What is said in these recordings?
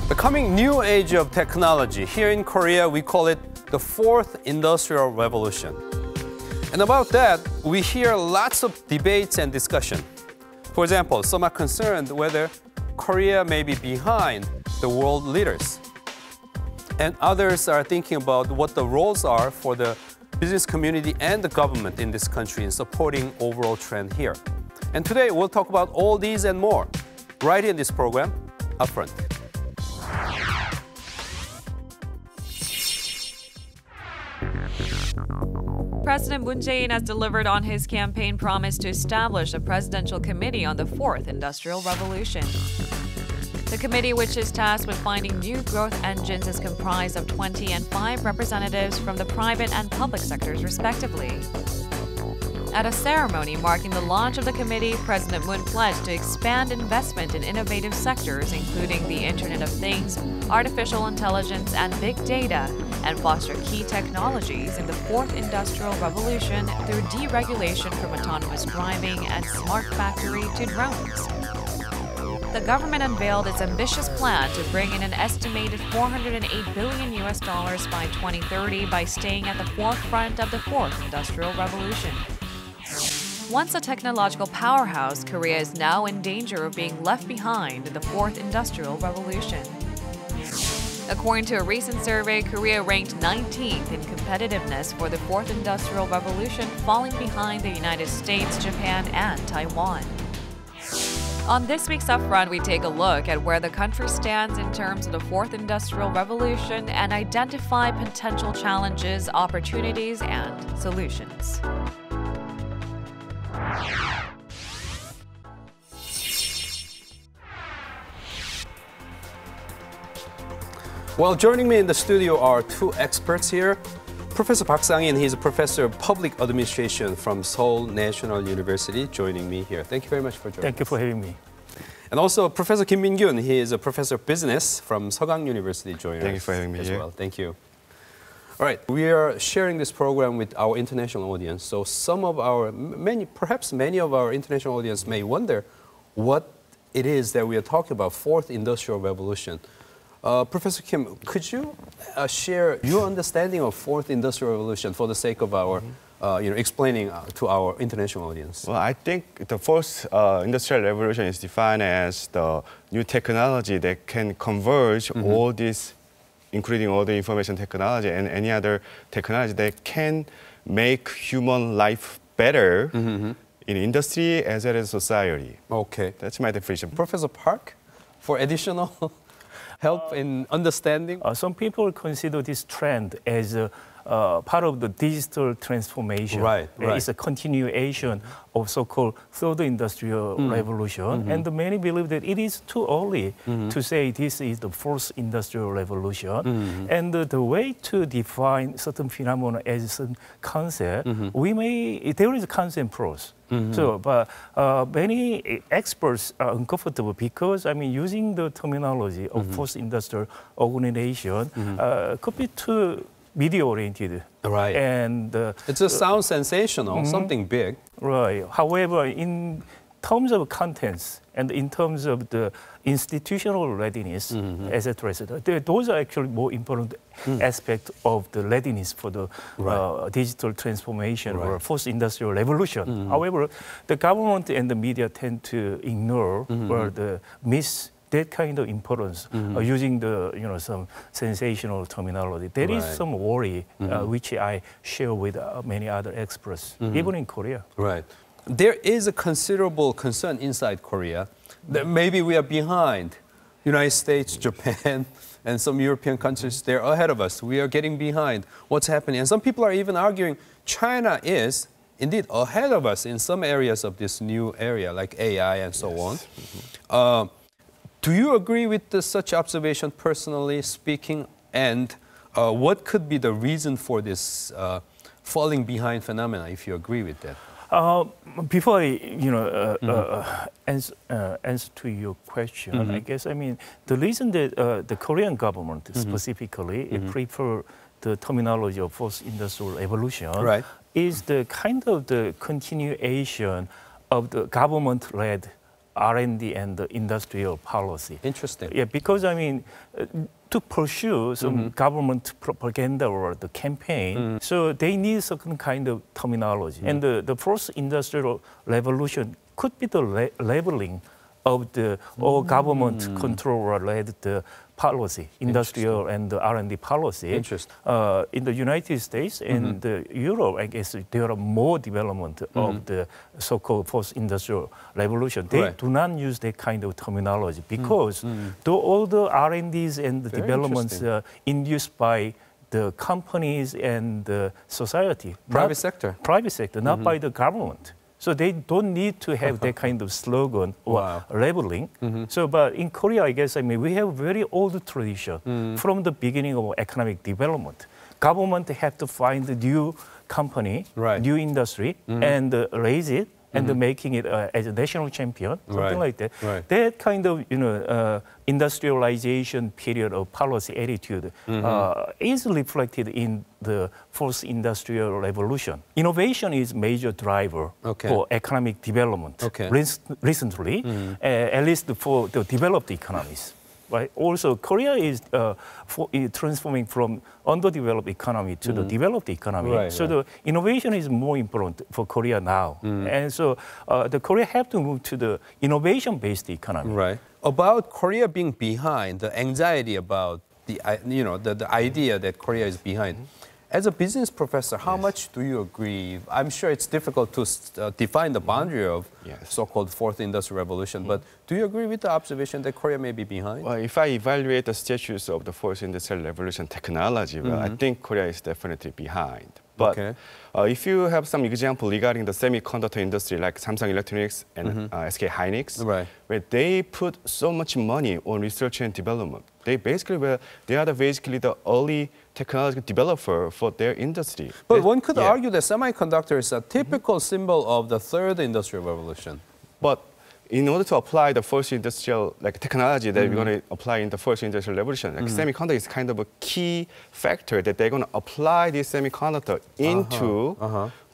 The coming new age of technology. Here in Korea, we call it the fourth industrial revolution. And about that, we hear lots of debates and discussion. For example, some are concerned whether Korea may be behind the world leaders. And others are thinking about what the roles are for the business community and the government in this country in supporting overall trend here. And today, we'll talk about all these and more right here in this program, Upfront. President Moon Jae-in has delivered on his campaign promise to establish a presidential committee on the fourth industrial revolution. The committee, which is tasked with finding new growth engines, is comprised of 20 and 5 representatives from the private and public sectors, respectively. At a ceremony marking the launch of the committee, President Moon pledged to expand investment in innovative sectors, including the Internet of Things, artificial intelligence, and big data, and foster key technologies in the fourth industrial revolution through deregulation from autonomous driving and smart factory to drones. The government unveiled its ambitious plan to bring in an estimated $408 billion by 2030 by staying at the forefront of the fourth industrial revolution. Once a technological powerhouse, Korea is now in danger of being left behind in the fourth industrial revolution. According to a recent survey, Korea ranked 19th in competitiveness for the fourth industrial revolution, falling behind the United States, Japan, and Taiwan. On this week's Upfront, we take a look at where the country stands in terms of the fourth industrial revolution and identify potential challenges, opportunities, and solutions. Well, joining me in the studio are two experts here. Professor Park Sang-in, he's a professor of public administration from Seoul National University, joining me here. Thank you very much for joining us. Thank you for having me. And also Professor Kim Min-kyun, he is a professor of business from Sogang University, joining us. Thank you for having me as here. well. Thank you. All right, we are sharing this program with our international audience. So some of our, perhaps many of our international audience may wonder what it is that we are talking about, fourth industrial revolution. Professor Kim, could you share your understanding of fourth industrial revolution for the sake of our, explaining to our international audience? Well, I think the fourth industrial revolution is defined as the new technology that can converge all these, including all the information technology and any other technology that can make human life better in industry as well as society. Okay. That's my definition. Professor Park, for additional help in understanding? Some people consider this trend as part of the digital transformation. Right. It's a continuation of so-called third industrial revolution. And many believe that it is too early to say this is the fourth industrial revolution. And the way to define certain phenomena as a concept, there is a concept pros. So, but many experts are uncomfortable because, using the terminology of fourth industrial organization could be too media-oriented. Right. And it just sounds sensational, something big. Right. However, in terms of contents and in terms of the institutional readiness, etc., those are actually more important aspects of the readiness for the digital transformation or fourth industrial revolution. However, the government and the media tend to ignore or miss that kind of importance using the some sensational terminology. There is some worry which I share with many other experts, even in Korea. Right. There is a considerable concern inside Korea that maybe we are behind United States, Japan, and some European countries. They're ahead of us. We are getting behind what's happening. And some people are even arguing China is indeed ahead of us in some areas of this new area, like AI and so on. Do you agree with such observation, personally speaking? And what could be the reason for this falling behind phenomena, if you agree with that? Before I, answer to your question, I guess the reason that the Korean government specifically prefer the terminology of fourth industrial revolution is the kind of the continuation of the government-led R&D and the industrial policy. Interesting. Yeah, because I mean, to pursue some government propaganda or the campaign, so they need certain kind of terminology. And the first industrial revolution could be the labeling of the all government control-led the policy, industrial and the R&D policy. Interesting. In the United States and Europe, I guess there are more development of the so-called post-industrial revolution. They do not use that kind of terminology because all the R&Ds and the developments induced by the companies and the society. Private sector. Private sector, not by the government. So they don't need to have that kind of slogan or labeling. So, but in Korea, I guess, I mean, we have very old tradition from the beginning of economic development. Government have to find a new company, new industry, and raise it and making it as a national champion, something like that. That kind of, industrialization period of policy attitude is reflected in the fourth industrial revolution. Innovation is major driver for economic development recently, at least for the developed economies. Right. Also, Korea is transforming from underdeveloped economy to the developed economy. So the innovation is more important for Korea now. And so the Korea have to move to the innovation-based economy. Right. About Korea being behind, the anxiety about the idea that Korea is behind. As a business professor, how much do you agree? I'm sure it's difficult to define the boundary of so-called fourth industrial revolution, but do you agree with the observation that Korea may be behind? Well, if I evaluate the status of the fourth industrial revolution technology, well, I think Korea is definitely behind. But if you have some example regarding the semiconductor industry, like Samsung Electronics and SK Hynix, where they put so much money on research and development, they are basically the early technology developer for their industry. But one could argue that semiconductor is a typical symbol of the third industrial revolution. But in order to apply the first industrial technology that we're going to apply in the first industrial revolution, semiconductor is kind of a key factor that they're going to apply this semiconductor into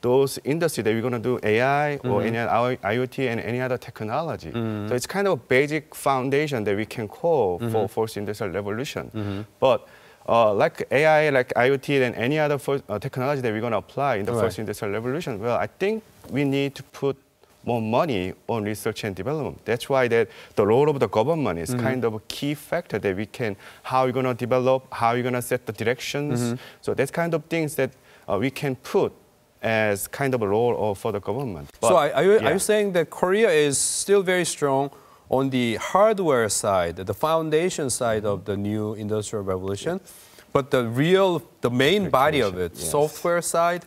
those industries that we're going to do AI or any other IoT and any other technology. So it's kind of a basic foundation that we can call for first industrial revolution. But like AI, like IoT and any other technology that we're going to apply in the first industrial revolution, well, I think we need to put more money on research and development. That's why the role of the government is kind of a key factor that we can, how we're going to develop, how we're going to set the directions. So that's kind of things that we can put as kind of a role for the government. But, so are you saying that Korea is still very strong on the hardware side, the foundation side of the new industrial revolution, but the main body of it, software side,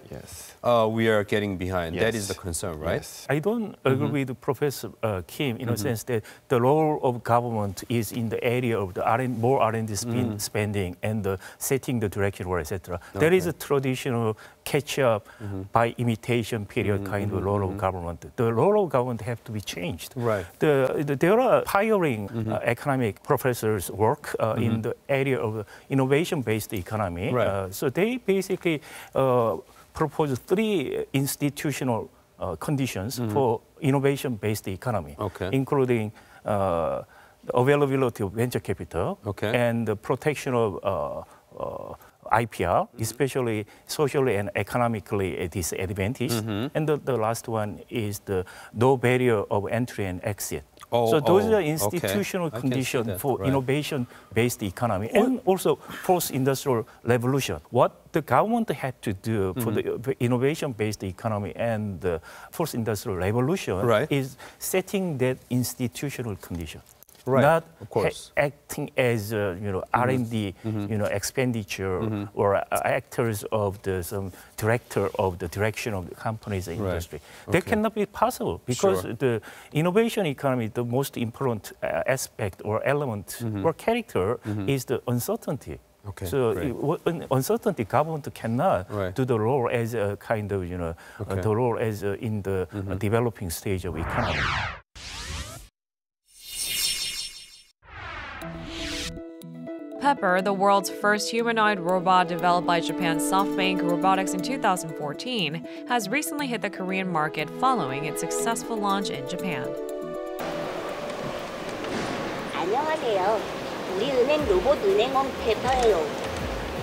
we are getting behind. That is the concern, right? I don't agree with Professor Kim in a sense that the role of government is in the area of the more R&D spending and setting the direction, etc. There is a traditional catch-up by imitation period kind of role of government. The role of government have to be changed. There are pioneering economic professors work in the area of innovation-based economy. So they basically propose 3 institutional conditions for innovation-based economy, including availability of venture capital and the protection of IPR, especially socially and economically disadvantaged. And the last one is the no barrier of entry and exit. So those are institutional conditions for innovation-based economy and also post-industrial revolution. What the government had to do for the innovation-based economy and the post-industrial revolution is setting that institutional condition. Not acting as R&D expenditure or actors of some director of the direction of the company's industry. That cannot be possible because the innovation economy, the most important aspect or element or character is the uncertainty. So uncertainty, government cannot do the role as a kind of the role as in the developing stage of economy. Pepper, the world's first humanoid robot developed by Japan's SoftBank Robotics in 2014, has recently hit the Korean market following its successful launch in Japan. 안녕하세요. 우리 은행 로봇 은행원 페퍼예요.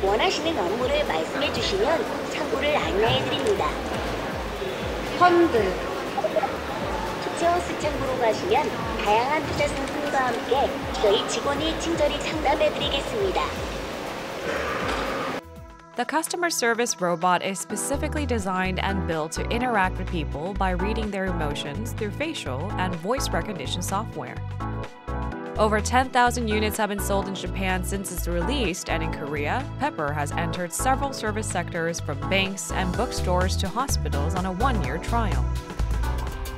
원하시는 업무를 말씀해 주시면 창구를 안내해 드립니다. 펀드. 투자하우스 창구로 가시면 다양한 투자 상품과 함께 저희 직원이 친절히 상담해 드리겠습니다. The customer service robot is specifically designed and built to interact with people by reading their emotions through facial and voice recognition software. Over 10,000 units have been sold in Japan since it's released, and in Korea, Pepper has entered several service sectors from banks and bookstores to hospitals on a one-year trial.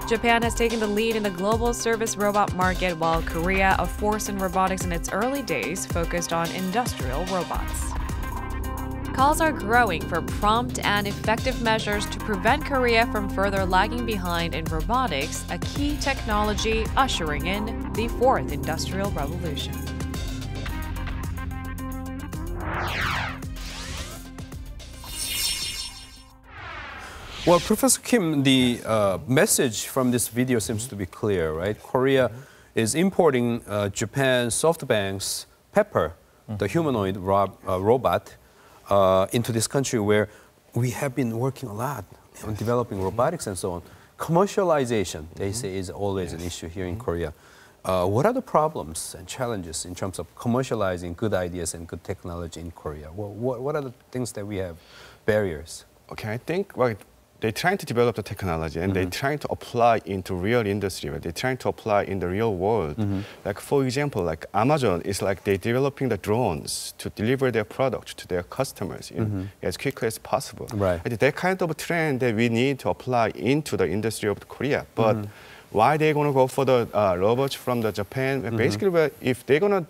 Japan has taken the lead in the global service robot market, while Korea, a force in robotics in its early days, focused on industrial robots. Calls are growing for prompt and effective measures to prevent Korea from further lagging behind in robotics, a key technology ushering in the fourth industrial revolution. Well, Professor Kim, the message from this video seems to be clear, right? Korea is importing Japan's SoftBank's Pepper, the humanoid robot, into this country where we have been working a lot on developing robotics and so on. Commercialization, they say, is always an issue here in Korea. What are the problems and challenges in terms of commercializing good ideas and good technology in Korea? What are the things that we have, barriers? Okay, I think they're trying to develop the technology and they're trying to apply into real industry. Right? They're trying to apply in the real world. Like for example, like Amazon is like they're developing the drones to deliver their product to their customers as quickly as possible. Right. And that kind of trend that we need to apply into the industry of Korea. But why they're going to go for the robots from the Japan? Basically, if they're going to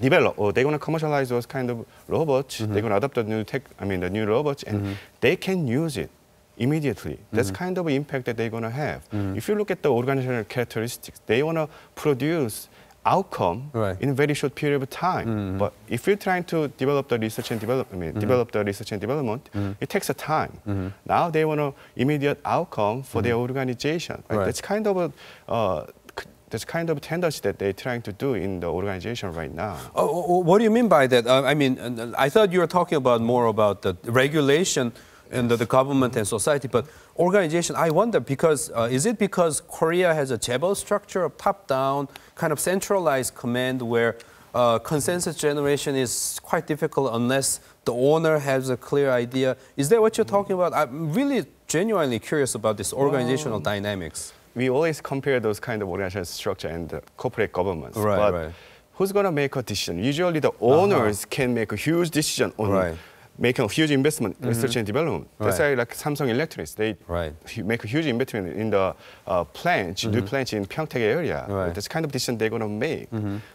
develop or they're going to commercialize those kind of robots, they're going to adopt the new robots, and they can use it immediately. That's kind of impact that they're going to have. If you look at the organizational characteristics, they want to produce outcome in a very short period of time. But if you're trying to develop the research and development, it takes a time. Now they want an immediate outcome for their organization. Right? That's kind of a tendency that they're trying to do in the organization right now. What do you mean by that? I mean, I thought you were talking about more about the regulation and the government and society, but organization, I wonder, because is it because Korea has a chaebol structure of top-down, kind of centralized command where consensus generation is quite difficult unless the owner has a clear idea? Is that what you're talking about? I'm really genuinely curious about this organizational dynamics. We always compare those kind of organizational structure and the corporate governments. Right. Who's going to make a decision? Usually the owners can make a huge decision on making a huge investment in research and development. That's why like Samsung Electronics, they make a huge investment in the new plant in Pyeongtaek area. That's kind of decision they're going to make.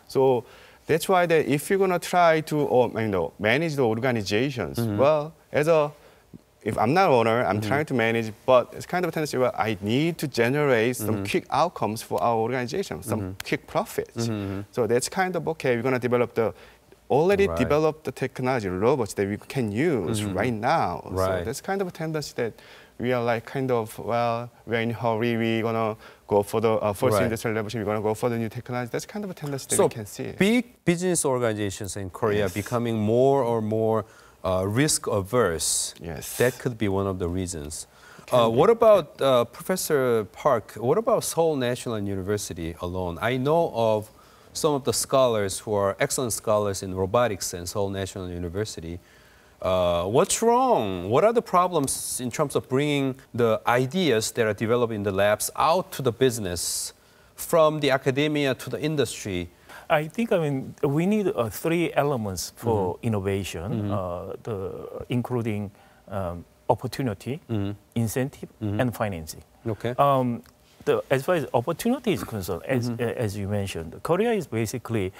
So that's why that if you're going to try to manage the organizations, well, if I'm not an owner, I'm trying to manage, but it's kind of a tendency where I need to generate some quick outcomes for our organization, some quick profits. So that's kind of okay. We're going to develop the developed the technology, robots that we can use right now. So that's kind of a tendency that we are like we're in a hurry, we're going to go for the first industrial revolution, we're going to go for the new technology. That's kind of a tendency that we can see. Big business organizations in Korea becoming more or more risk averse. That could be one of the reasons. What about Professor Park? What about Seoul National University alone? I know of some of the scholars who are excellent scholars in robotics in Seoul National University. What's wrong? What are the problems in terms of bringing the ideas that are developed in the labs out to the business, from the academia to the industry? I think, we need three elements for innovation, including opportunity, incentive, and financing. Okay. As far as opportunity is concerned, as you mentioned, Korea is basically,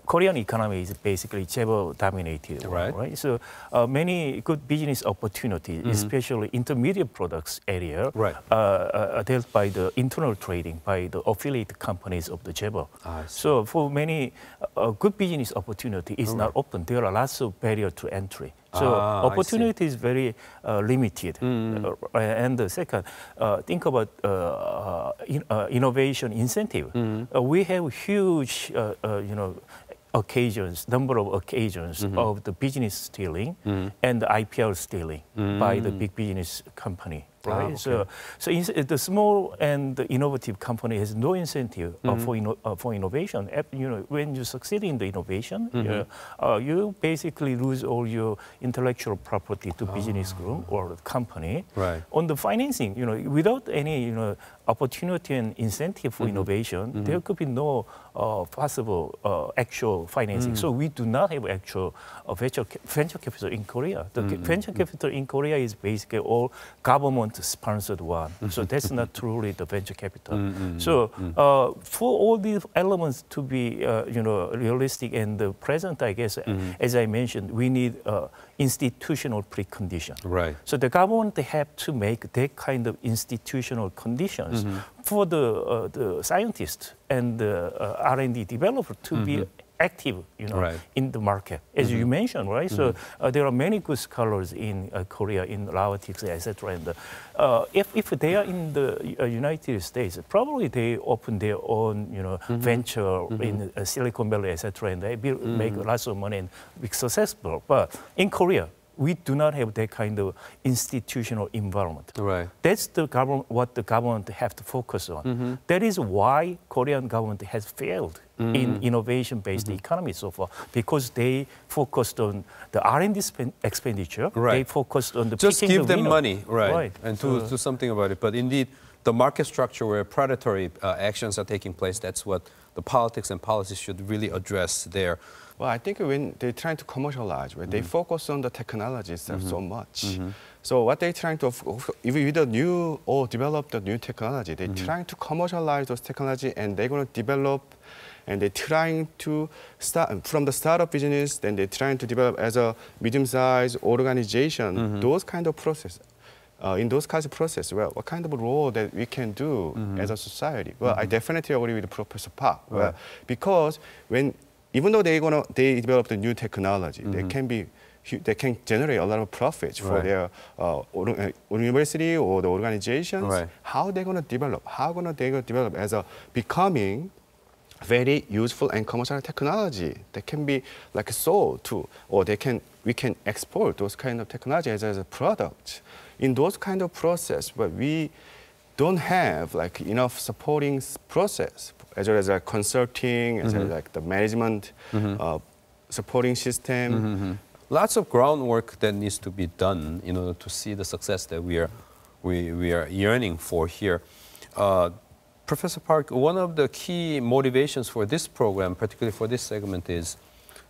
Korean economy is basically chaebol dominated, right? So many good business opportunities, especially intermediate products area, are dealt by the internal trading, by the affiliate companies of the chaebol. So for many, good business opportunity is not open. There are lots of barriers to entry. So opportunity is very limited. And the second, think about innovation incentive. We have huge, number of occasions of the business stealing and the IPR stealing by the big business company. Right? Okay. So the small and the innovative company has no incentive for innovation. When you succeed in the innovation, you basically lose all your intellectual property to business group or company. Right. On the financing, without any opportunity and incentive for innovation, there could be no possible actual financing. So we do not have actual venture capital in Korea. The venture capital in Korea is basically all government-sponsored one. So that's not truly the venture capital. So for all these elements to be realistic and present, I guess, as I mentioned, we need institutional precondition. Right. So the government have to make that kind of institutional conditions for the scientists and the R&D developer to be active, in the market, as you mentioned, right? So there are many good scholars in Korea, in robotics, etc. And if they are in the United States, probably they open their own, venture in Silicon Valley, etc. And they make lots of money and be successful. But in Korea, we do not have that kind of institutional environment. Right. That's what the government have to focus on. That is why Korean government has failed in innovation-based economy so far, because they focused on the R&D expenditure. Right. They focused on the just picking give the them winner. money, right? And So, do something about it. But indeed, the market structure where predatory actions are taking place, that's what the politics and policies should really address there. Well, I think when they're trying to commercialize, right, they focus on the technology itself so much. So what they're trying to, if with a new or develop the new technology, they're trying to commercialize those technology, and they're going to develop, and they're trying to start from the startup business, then they're trying to develop as a medium-sized organization, those kind of process. In those kinds of process, well, what kind of a role that we can do as a society? Well, I definitely agree with Professor Park. Right. Well, because even though they develop the new technology, they can generate a lot of profits for their university or the organizations. Right. How they're going to develop? How they going to develop as a becoming very useful and commercial technology that can be like sold to, or we can export those kind of technology as a product. In those kind of process, but we don't have like enough supporting process, as well as consulting, as well as like the management supporting system. Lots of groundwork that needs to be done in order to see the success that we are yearning for here. Professor Park, one of the key motivations for this program, particularly for this segment, is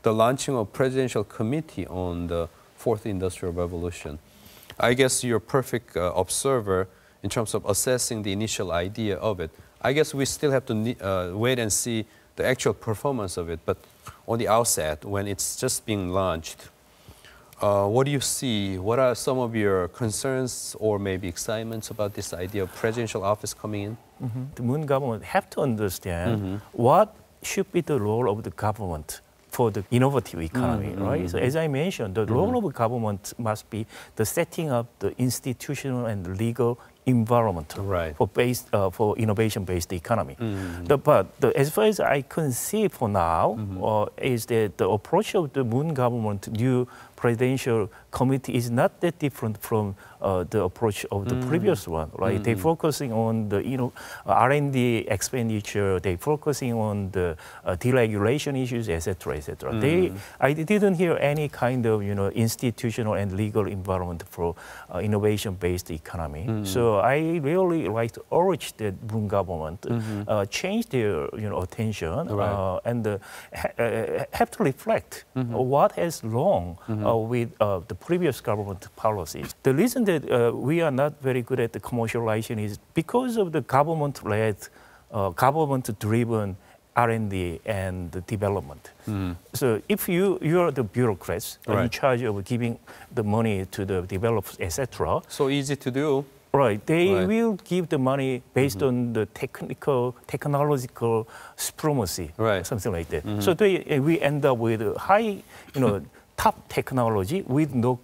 the launching of Presidential Committee on the Fourth Industrial Revolution. I guess you're a perfect observer in terms of assessing the initial idea of it. I guess we still have to wait and see the actual performance of it. But on the outset, when it's just being launched, what do you see? What are some of your concerns or maybe excitements about this idea of presidential office coming in? The Moon government have to understand what should be the role of the government for the innovative economy, right? So as I mentioned, the role of the government must be the setting up the institutional and legal environment for innovation-based economy. But as far as I can see for now, is that the approach of the Moon government new presidential committee is not that different from the approach of the previous one, right? They're focusing on the R&D expenditure. They're focusing on the deregulation issues, etc., etc. I didn't hear any kind of institutional and legal environment for innovation-based economy. So I really like to urge the Moon government change their attention and have to reflect what has wrong with the previous government policies. The reason that we are not very good at the commercialization is because of the government-led, government-driven R&D and development. So if you are the bureaucrats in charge of giving the money to the developers, etc. So easy to do. Right, they will give the money based on the technological supremacy, something like that. So we end up with high, top technology with no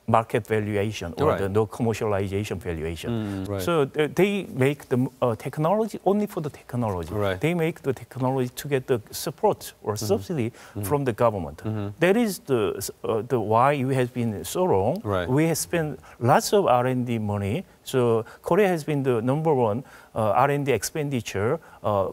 market valuation or Right. no commercialization valuation. Right. So they make the technology only for the technology. Right. They make the technology to get the support or subsidy from the government. That is the why it has been so long. Right. We have spent lots of R&D money. So Korea has been the number one R&D expenditure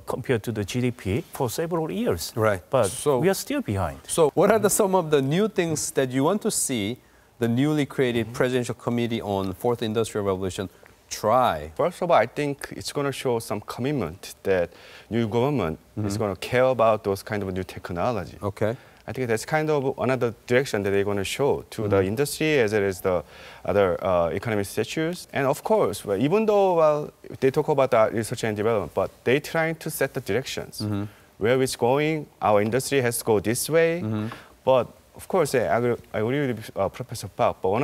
compared to the GDP for several years. Right. But So- we are still behind. So what are some of the new things that you want to see the newly created Presidential Committee on Fourth Industrial Revolution try? First of all, I think it's going to show some commitment that new government is going to care about those kind of new technology. Okay. I think that's kind of another direction that they're going to show to the industry as well as the other economic statutes. And of course, well, even though they talk about the research and development, but they're trying to set the directions. Where it's going, our industry has to go this way. But of course, I agree with Professor Park. But one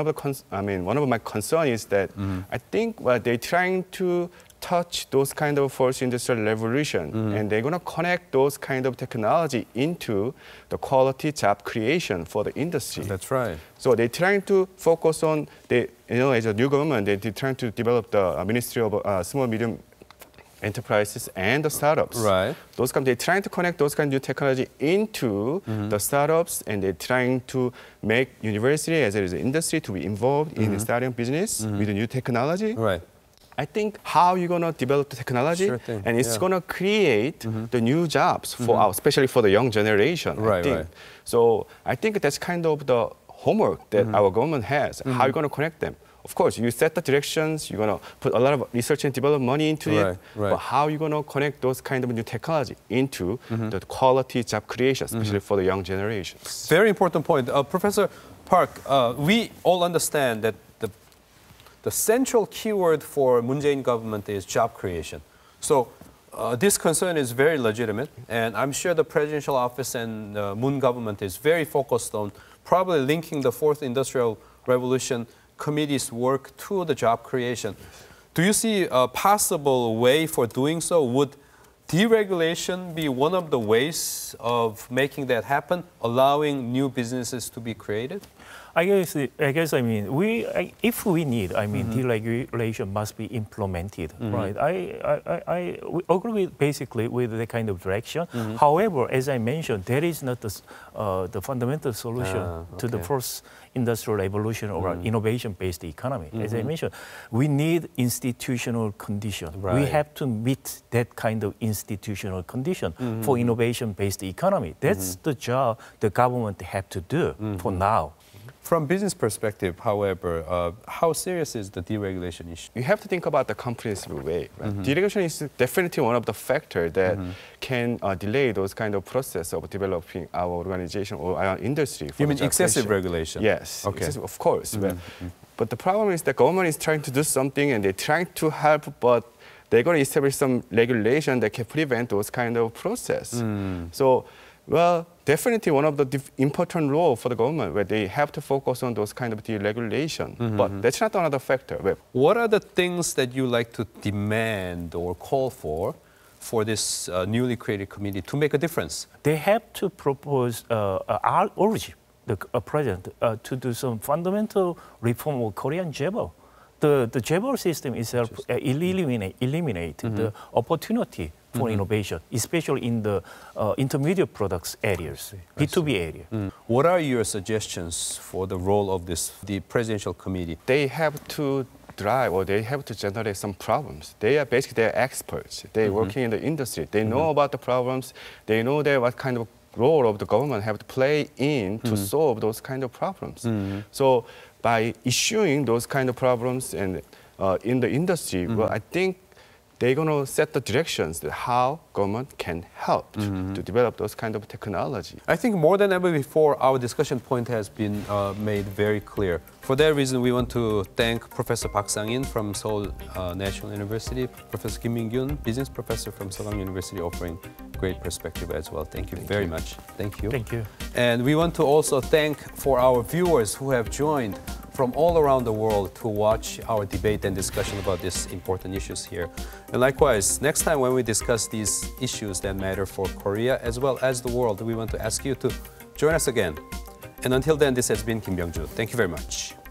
of my concerns is that I think they're trying to touch those kind of fourth industrial revolution, and they're going to connect those kind of technology into the quality job creation for the industry. That's right. So they're trying to focus on as a new government, they're trying to develop the Ministry of Small Medium Enterprises and the startups. Right. They're trying to connect those kind of new technology into the startups, and they're trying to make university as well as the industry to be involved in starting business with the new technology. Right. I think how you're gonna develop the technology, Sure thing, and it's yeah. gonna create the new jobs for especially for the young generation. Right, I think. right. So I think that's kind of the homework that our government has. How you're gonna connect them? Of course, you set the directions. You're gonna put a lot of research and development money into Right, it. right. But how you gonna connect those kind of new technology into the quality job creation, especially for the young generations? Very important point. Professor Park, we all understand that the central keyword for Moon Jae-in government is job creation. So this concern is very legitimate, and I'm sure the presidential office and Moon government is very focused on probably linking the Fourth Industrial Revolution Committee's work to the job creation. Do you see a possible way for doing so? Would deregulation be one of the ways of making that happen, allowing new businesses to be created? I guess if we need, deregulation must be implemented, right? I agree basically with the kind of direction. However, as I mentioned, that is not the fundamental solution to the first industrial revolution or innovation-based economy. As I mentioned, we need institutional condition. Right. We have to meet that kind of institutional condition for innovation-based economy. That's the job the government have to do for now. From business perspective, however, how serious is the deregulation issue? You have to think about the comprehensive way. Right? Deregulation is definitely one of the factors that can delay those kind of process of developing our organization or our industry. You mean excessive regulation? Yes, Okay. excessive, of course. But the problem is the government is trying to do something and they're trying to help, but they're going to establish some regulation that can prevent those kind of process. So, well, definitely one of the important role for the government where they have to focus on those kind of deregulation. But that's not another factor. What are the things that you like to demand or call for this newly created committee to make a difference? They have to propose, urge the president to do some fundamental reform of Korean 재벌. The 재벌 system itself eliminate the opportunity for innovation, especially in the intermediate products areas, B2B area. What are your suggestions for the role of the presidential committee? They have to drive or they have to generate some problems. They are experts. They're working in the industry. They know about the problems. They know what kind of role of the government have to play in to solve those kind of problems. So by issuing those kind of problems and in the industry, well, I think they're going to set the directions that how government can help to develop those kind of technology. I think more than ever before, our discussion point has been made very clear. For that reason, we want to thank Professor Park Sang-in from Seoul National University, Professor Kim Min-kyun, business professor from Sogang University, offering great perspective as well. Thank you very much. Thank you. Thank you. And we want to also thank for our viewers who have joined from all around the world to watch our debate and discussion about these important issues here. And likewise, next time when we discuss these issues that matter for Korea as well as the world, we want to ask you to join us again And until then, this has been Kim Byung-ju. Thank you very much.